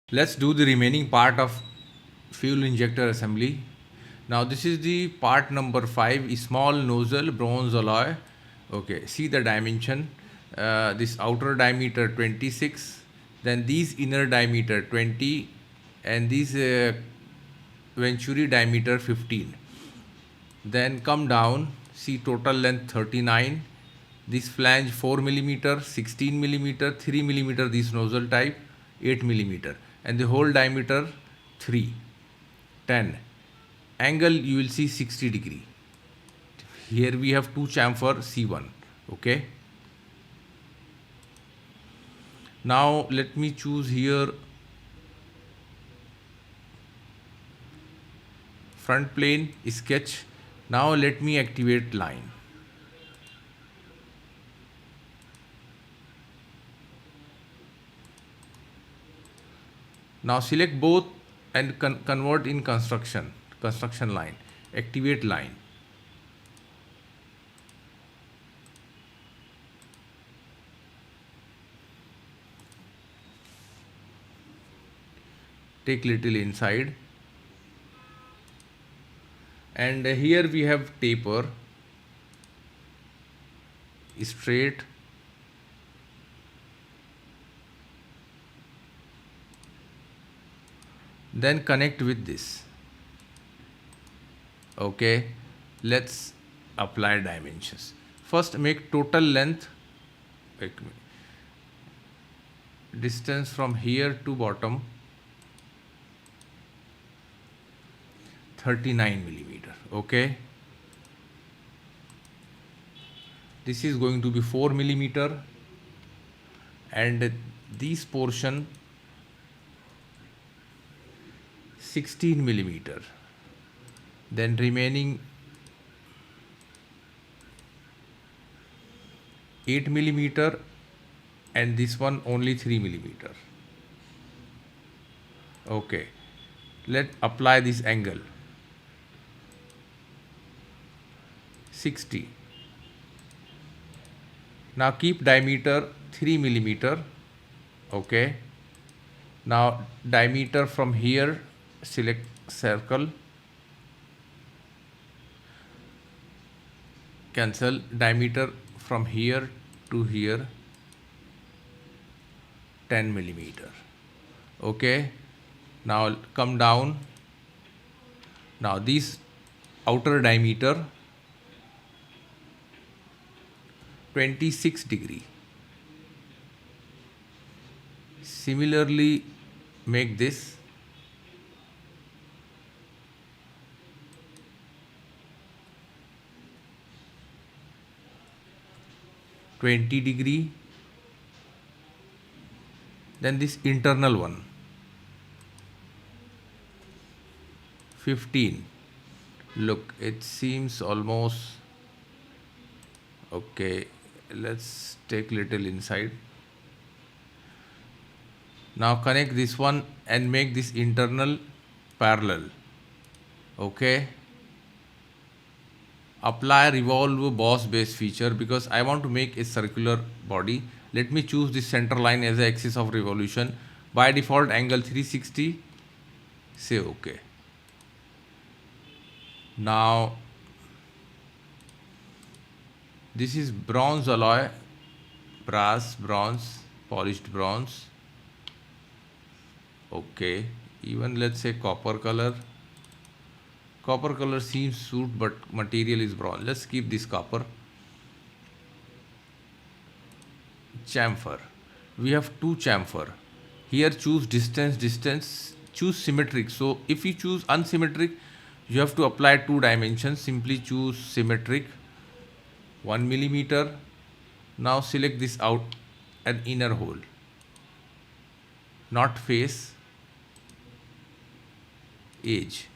Let's do the remaining part of fuel injector assembly. Now this is the part number 5, small nozzle bronze alloy. Okay, see the dimension. This outer diameter 26, then these inner diameter 20, and these venturi diameter 15. Then come down, see total length 39. This flange 4 millimeter, 16 millimeter, 3 millimeter this nozzle type, 8 millimeter, and the whole diameter 3, 10. Angle you will see 60 degree. Here we have two chamfer C1. Okay. Now let me choose here front plane sketch. Now let me activate line. Now select both and convert in construction line. Activate line. Take little inside. And here we have taper, straight, then connect with this. Okay, let's apply dimensions. First make total length, distance from here to bottom 39 millimeter. Okay, this is going to be 4 millimeter, and this portion 16 millimeter, then remaining 8 millimeter, and this one only 3 millimeter. Okay, let's apply this angle 60. Now keep diameter 3 millimeter. Okay, now diameter from here, select circle, cancel diameter from here to here 10 millimeter. Okay, now come down. Now this outer diameter 26 degree. Similarly make this 20 degree, then this internal one 15. Look, it seems almost okay. Let's take little inside. Now connect this one and make this internal parallel. Okay, apply revolve boss base feature because I want to make a circular body. Let me choose this center line as the axis of revolution. By default angle 360. Say okay. Now this is bronze alloy, brass, bronze, polished bronze. Okay, even let's say copper color. Copper color seems suit, but material is bronze. Let's keep this copper. Chamfer. We have two chamfer. Here choose distance, choose symmetric. So if you choose unsymmetric, you have to apply two dimensions. Simply choose symmetric, 1 millimeter. Now select this out, an inner hole, not face, edge.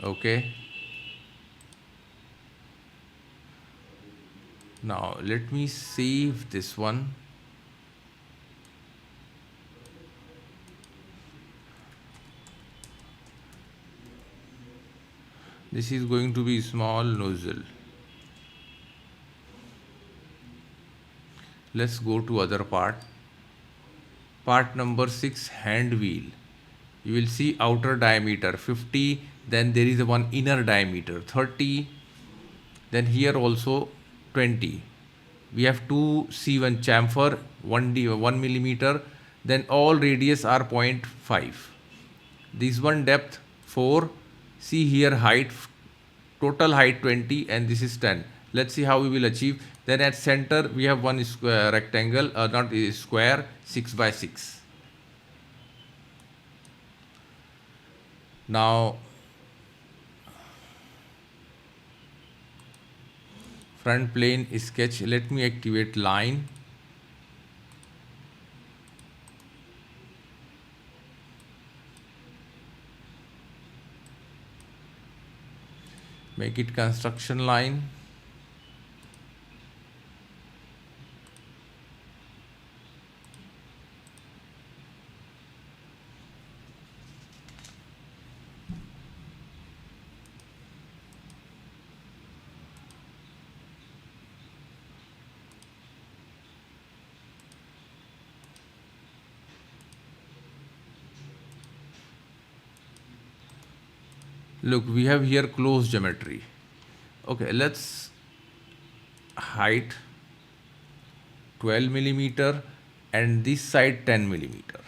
Okay, now let me save this one. This is going to be small nozzle. Let's go to other part. Part number 6, hand wheel. You will see outer diameter 50, then there is a one inner diameter 30, then here also 20. We have two C1 chamfer, 1 millimeter, then all radius are 0.5. This one depth 4. See here height, total height 20, and this is 10. Let's see how we will achieve. Then at center we have one square rectangle, not a square, 6 by 6. Now front plane sketch. Let me activate line. Make it construction line. Look, we have here closed geometry. Okay, let's height 12 millimeter and this side 10 millimeter.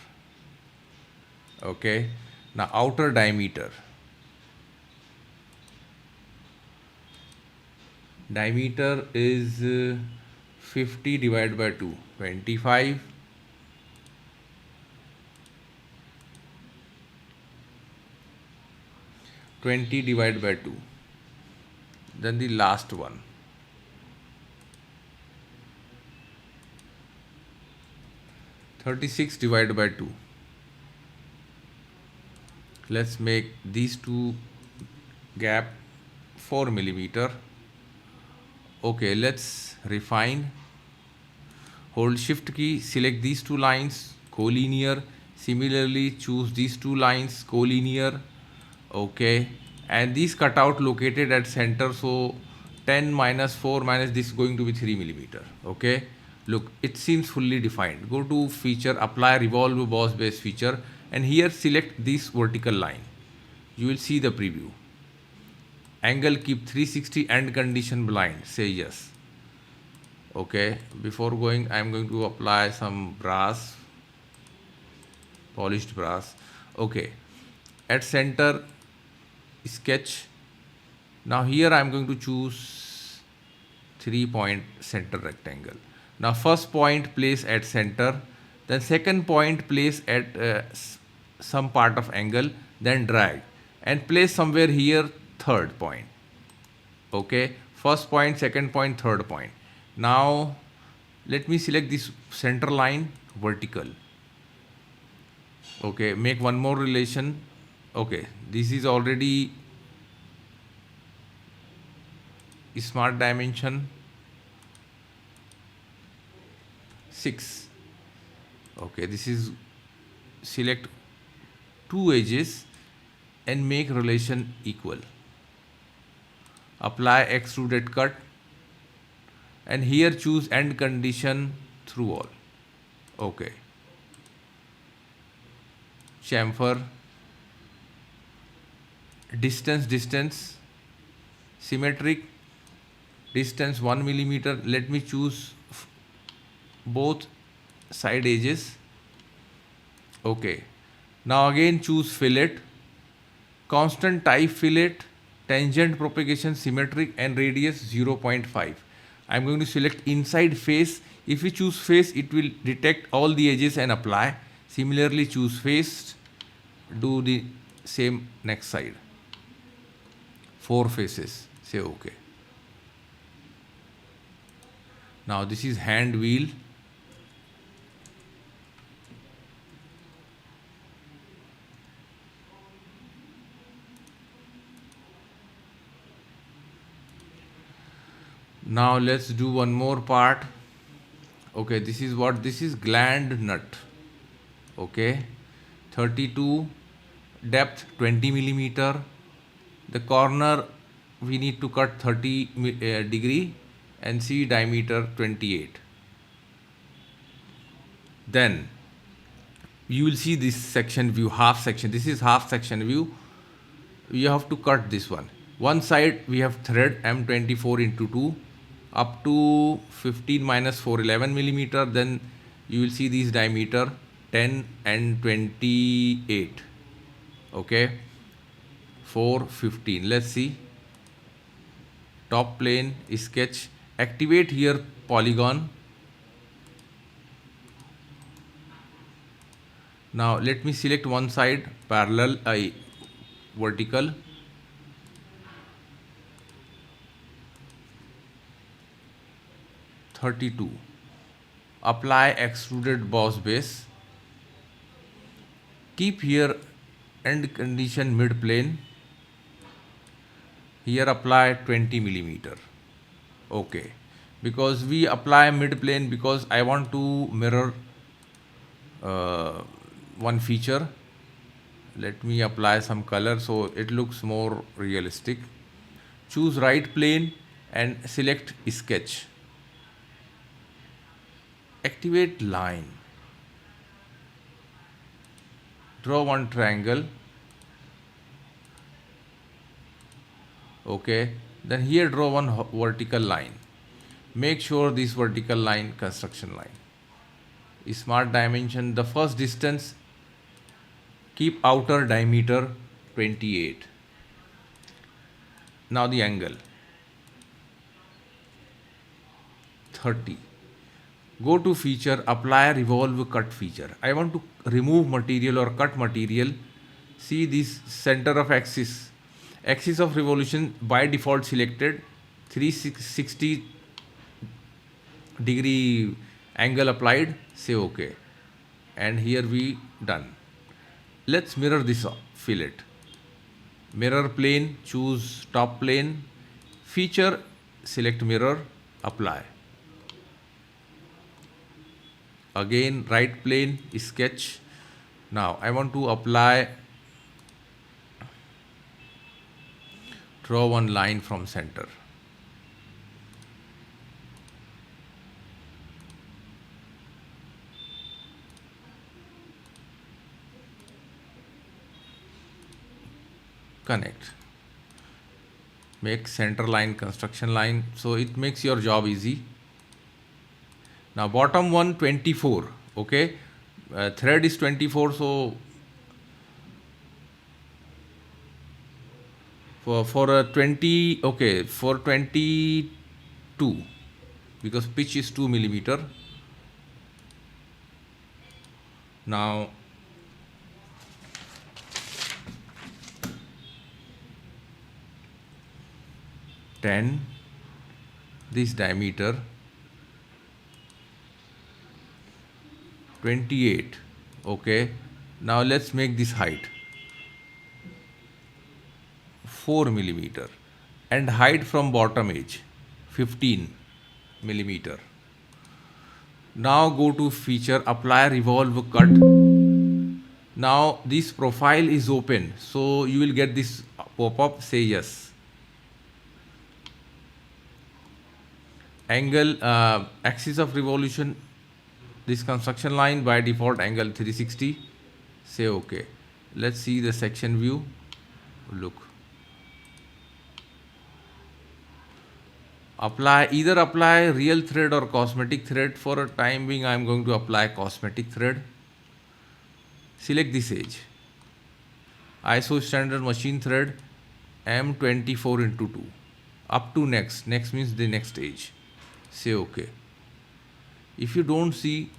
Okay, now outer diameter. Diameter is 50 divided by 2, 25. Divided by 2. Then the last one. (36) divided by 2. Let's make these two gap 4 millimeter. Okay, let's refine. Hold shift key, select these two lines, collinear. Similarly, choose these two lines, collinear. Okay, and these cutout located at center, so 10 minus 4 minus this is going to be 3 millimeter. Okay, look, it seems fully defined. Go to feature, apply revolve boss base feature, and here select this vertical line. You will see the preview. Angle keep 360 and condition blind, say yes. Okay, before going I am going to apply some brass, polished brass. Okay, at center sketch. Now here I am going to choose 3-point center rectangle. Now first point place at center, then second point place at some part of angle, then drag and place somewhere here third point. Okay, first point, second point, third point. Now let me select this center line vertical. Okay, make one more relation. Okay, this is already smart dimension 6. Okay, this is select two edges and make relation equal. Apply extruded cut and here choose end condition through all. Okay, chamfer, distance, symmetric, distance 1 millimeter. Let me choose both side edges. Okay, now again choose fillet, constant type fillet, tangent propagation symmetric and radius 0.5. I am going to select inside face. If you choose face, it will detect all the edges and apply. Similarly, choose face, do the same next side. 4 faces, say okay. Now this is hand wheel. Now let's do one more part. Okay, this is what, this is gland nut. Okay, 32, depth 20 millimeter. The corner we need to cut 30 degree and see diameter 28. Then you will see this section view, half section. This is half section view. You have to cut this one. One side we have thread M24 into 2 up to 15 minus 4 11 millimeter. Then you will see these diameter 10 and 28. Okay, 4 15. Let's see. Top plane sketch. Activate here polygon. Now let me select one side parallel vertical. (32). Apply extruded boss base. Keep here end condition mid plane. Here apply 20 millimeter. Okay, because we apply mid plane because I want to mirror one feature. Let me apply some color so it looks more realistic. Choose right plane and select sketch. Activate line. Draw one triangle. Okay, then here draw one vertical line. Make sure this vertical line construction line. Smart dimension, the first distance, keep outer diameter 28. Now the angle 30. Go to feature, apply revolve cut feature. I want to remove material or cut material. See this center of axis. Axis of revolution by default selected. 360 degree angle applied. Say OK. And here we done. Let's mirror this fillet. Mirror plane, choose top plane. Feature, select mirror, apply. Again right plane, sketch. Now I want to apply, draw one line from center. Connect. Make center line construction line, so it makes your job easy. Now bottom one 24. Okay, thread is 24, so for a 20, okay, for 22, because pitch is 2 millimeter. Now (10) this diameter 28. Okay, now let's make this height 4 millimeter and height from bottom edge 15 millimeter. Now go to feature, apply revolve cut. Now this profile is open, so you will get this pop-up. Say yes. Angle, axis of revolution, this construction line by default angle 360. Say OK. Let's see the section view. Look. Apply, either apply real thread or cosmetic thread. For a time being I am going to apply cosmetic thread. Select this edge. ISO standard machine thread M24 into 2. Up to next. Next means the next edge. Say OK. If you don't see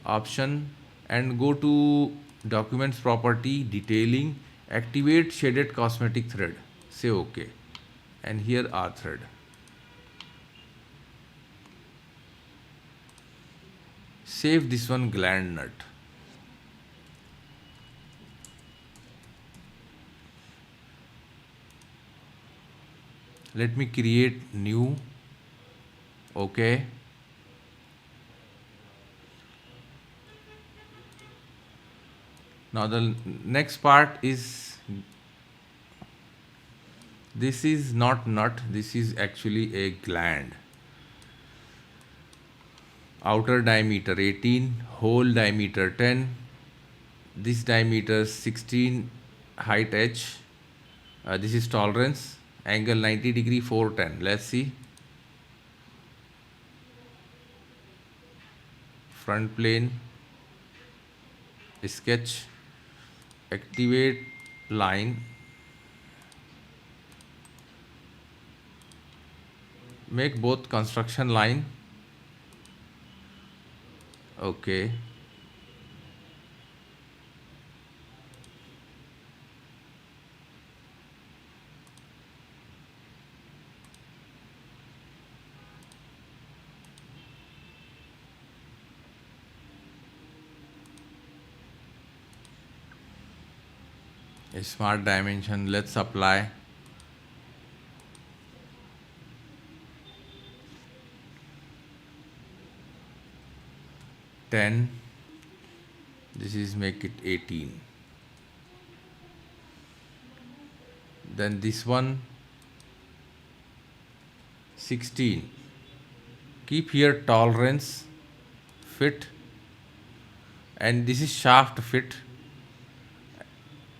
option and go to documents property detailing, activate shaded cosmetic thread. Say OK. And here R thread. Save this one gland nut. Let me create new. Okay. Now the next part is, this is not nut, this is actually a gland. outer diameter 18, hole diameter 10, this diameter 16, height h, this is tolerance, angle 90 degree 410. Let's see. Front plane, sketch, activate line, make both construction line. Okay. A smart dimension, let's apply. This is make it 18. Then this one 16. Keep here tolerance, fit, and this is shaft fit,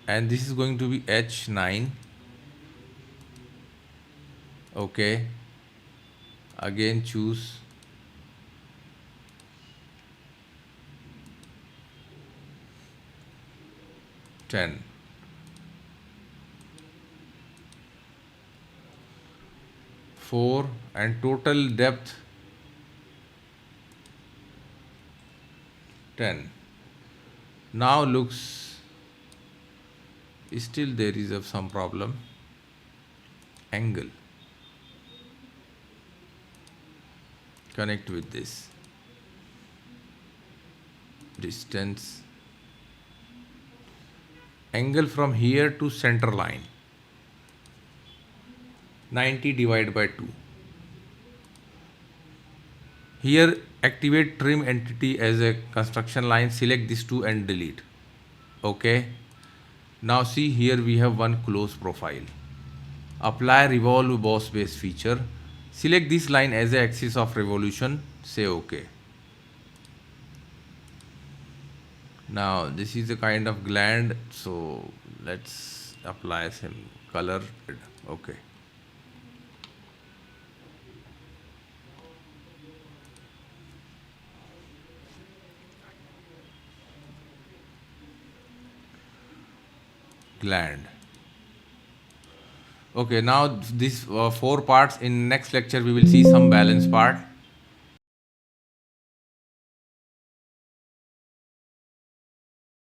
and this is going to be H9. Okay, again choose. Ten. Four, and total depth 10. Now looks, still there is some problem. Angle, connect with this. Distance, angle from here to center line 90 divided by 2. Here activate trim entity as a construction line, select these two and delete. Okay, now see here we have one close profile. Apply revolve boss base feature, select this line as a axis of revolution, say OK. Now this is a kind of gland, so let's apply some color. Okay. Gland. Okay, now these 4 parts. In next lecture we will see some balance part.